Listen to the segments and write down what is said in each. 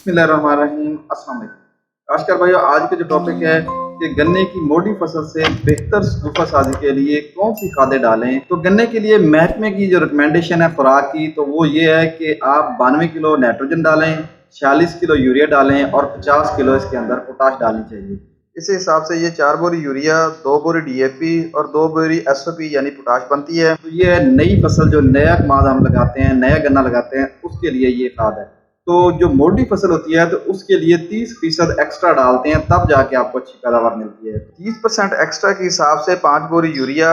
बिस्मिल्लाहिर्रहमानिर्रहीम। अस्सलाम वालेकुम। खासकर भाइयों, आज का जो टॉपिक है कि गन्ने की मोटी फसल से बेहतर शगुफ़ा साजी के लिए कौन सी खादें डालें। तो गन्ने के लिए महकमे की जो रिकमेंडेशन है खुराक की, तो वो ये है कि आप 92 किलो नाइट्रोजन डालें, 46 किलो यूरिया डालें और 50 किलो इसके अंदर पोटाश डालनी चाहिए। इस हिसाब से ये 4 बोरी यूरिया, 2 बोरी डीएपी और 2 बोरी एसओपी यानी पोटाश बनती है। तो ये है नई फसल, जो नया कमाद हम लगाते हैं, नया गन्ना लगाते हैं, उसके लिए ये खाद है। तो जो मोटी फसल होती है तो उसके लिए 30% एक्स्ट्रा डालते हैं, तब जाके आपको अच्छी पैदावार मिलती है। 30% एक्स्ट्रा के हिसाब से 5 बोरी यूरिया,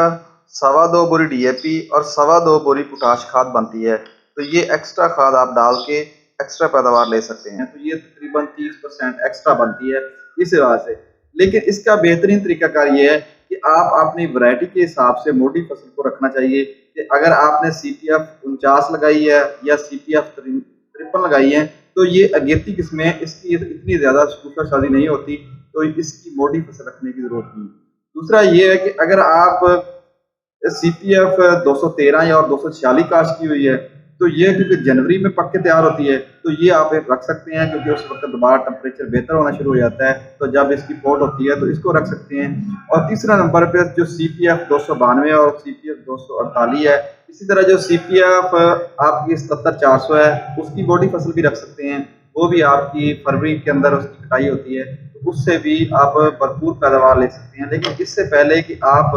2.25 बोरी डीएपी और 2.25 बोरी पोटाश खाद बनती है। तो ये एक्स्ट्रा खाद आप डाल के एक्स्ट्रा पैदावार ले सकते हैं। तो ये तकरीबन 30% एक्स्ट्रा बनती है इस वजह से। लेकिन इसका बेहतरीन तरीकाकार ये है कि आप अपनी वैरायटी के हिसाब से मोटी फसल को रखना चाहिए। कि अगर आपने सीपीएफ 49 लगाई है या सीपीएफ 53 लगाई है, तो ये अगेती किस्में हैं, इसकी इतनी ज़्यादा शगुफ़ा शादी नहीं होती, तो इसकी मोटी फसल रखने की ज़रूरत नहीं। दूसरा ये है कि अगर आप सीपीएफ 213 या और 246 काश्त की हुई है, तो ये क्योंकि जनवरी में पक के तैयार होती है, तो ये आप रख सकते हैं, क्योंकि उस वक्त दोबारा टेम्परेचर बेहतर होना शुरू हो जाता है, तो जब इसकी पोट होती है तो इसको रख सकते हैं। और तीसरा नंबर पे जो सीपीएफ 292 और सीपीएफ 248 है, इसी तरह जो सीपीएफ आपकी 77-400 है, उसकी बॉडी फसल भी रख सकते हैं। वो भी आपकी फरवरी के अंदर उसकी कटाई होती है, तो उससे भी आप भरपूर पैदावार ले सकते हैं। लेकिन इससे पहले कि आप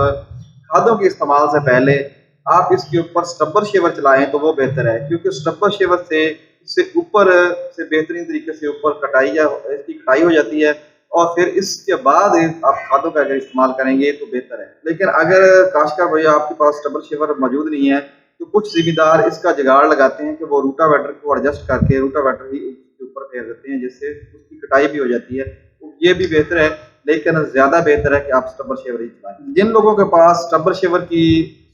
खादों के इस्तेमाल से पहले आप इसके ऊपर स्टब्बर शेवर चलाएं तो वो बेहतर है, क्योंकि स्टब्बर शेवर से इससे ऊपर से बेहतरीन तरीके से ऊपर कटाई या इसकी कटाई हो जाती है, और फिर इसके बाद आप खादों का अगर इस्तेमाल करेंगे तो बेहतर है। लेकिन अगर काश्तकार भैया आपके पास स्टब्बर शेवर मौजूद नहीं है, तो कुछ जिम्मेदार इसका जुगाड़ लगाते हैं कि वो रूटावेटर को एडजस्ट करके रूटावेटर ही उसके ऊपर फेर देते हैं, जिससे उसकी कटाई भी हो जाती है। तो ये भी बेहतर है, लेकिन ज़्यादा बेहतर है कि आप स्टब्बर शेवर ही चलाएं। जिन लोगों के पास स्टब्बर शेवर की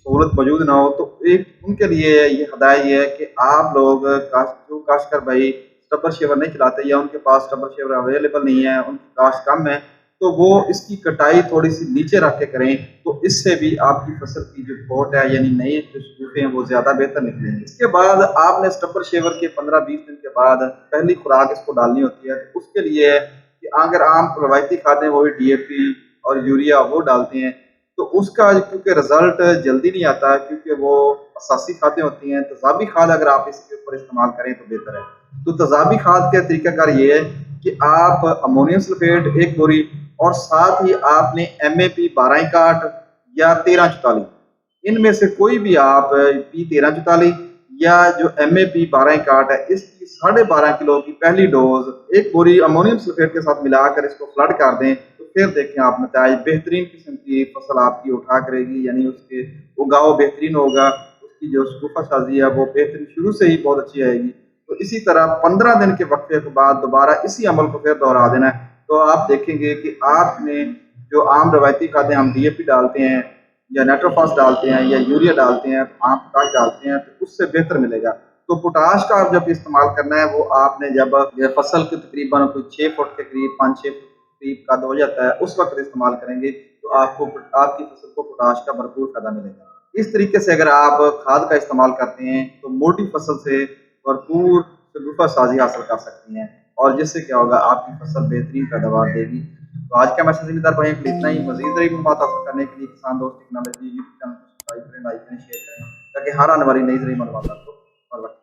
सहूलत मौजूद ना हो, तो एक उनके लिए ये हदायत ये है कि आप लोग जो काश्तकार भाई स्टब्बर शेवर नहीं चलाते या उनके पास स्टब्बर शेवर अवेलेबल नहीं है, उनकी काश्त कम है, तो वो इसकी कटाई थोड़ी सी नीचे रख के करें, तो इससे भी आपकी फसल की जो पोट है यानी नई जो शगुफ़े हैं वो ज़्यादा बेहतर निकलेंगे। इसके बाद आपने स्टब्बर शेवर के 15-20 दिन के बाद पहली खुराक इसको डालनी होती है। तो उसके लिए कि अगर आम रवायती खादें वही डीएपी और यूरिया वो डालते हैं, तो उसका क्योंकि रिजल्ट जल्दी नहीं आता, क्योंकि वो असासी खादें होती हैं। तेज़ाबी खाद अगर आप इसके ऊपर इस्तेमाल करें तो बेहतर है। तो तेज़ाबी खाद का तरीकाकार ये है कि आप अमोनियम सल्फेट 1 बोरी और साथ ही आपने एमएपी 12 या 1344, इनमें से कोई भी आप P1344 या जो एमएपी 12 है, इसकी 12.5 किलो की पहली डोज 1 बोरी अमोनियम सल्फेट के साथ मिलाकर इसको फ्लड कर दें, तो फिर देखें आप नताइज बेहतरीन किस्म की फसल आपकी उठा करेगी, यानी उसके उगाव बेहतरीन होगा, उसकी जो शगुफ़ा साजी है वो बेहतरीन शुरू से ही बहुत अच्छी आएगी। तो इसी तरह 15 दिन के वक्फे के बाद दोबारा इसी अमल को फिर दोहरा देना है, तो आप देखेंगे कि आपने जो आम रवायती खादें हम डीएपी डालते हैं या नाइट्रोफॉस डालते हैं या यूरिया डालते हैं, आम पोटाश डालते हैं, तो उससे बेहतर मिलेगा। तो पोटाश का आप जब इस्तेमाल करना है, वो आपने जब ये फसल के तकरीबन कोई 6 फुट के करीब, 5-6 फुट के करीब कद हो जाता है, उस वक्त इस्तेमाल करेंगे, तो आपको आपकी फसल को पोटाश का भरपूर फायदा मिलेगा। इस तरीके से अगर आप खाद का इस्तेमाल करते हैं, तो मोटी फसल से भरपूर शगुफ़ा साजी हासिल कर सकती हैं, और जिससे क्या होगा, आपकी फसल बेहतरीन पैदावार देगी। तो आज का मैसेज ज़िम्मेदार भाई इतना ही। मज़ीद नई मालूमात हासिल करने के लिए किसान दोस्त टेक्नोलॉजी यूट्यूब चैनल को सब्सक्राइब करें, लाइक करें, शेयर करें, ताकि हर आने वाली नई मालूमात आपको हर वक्त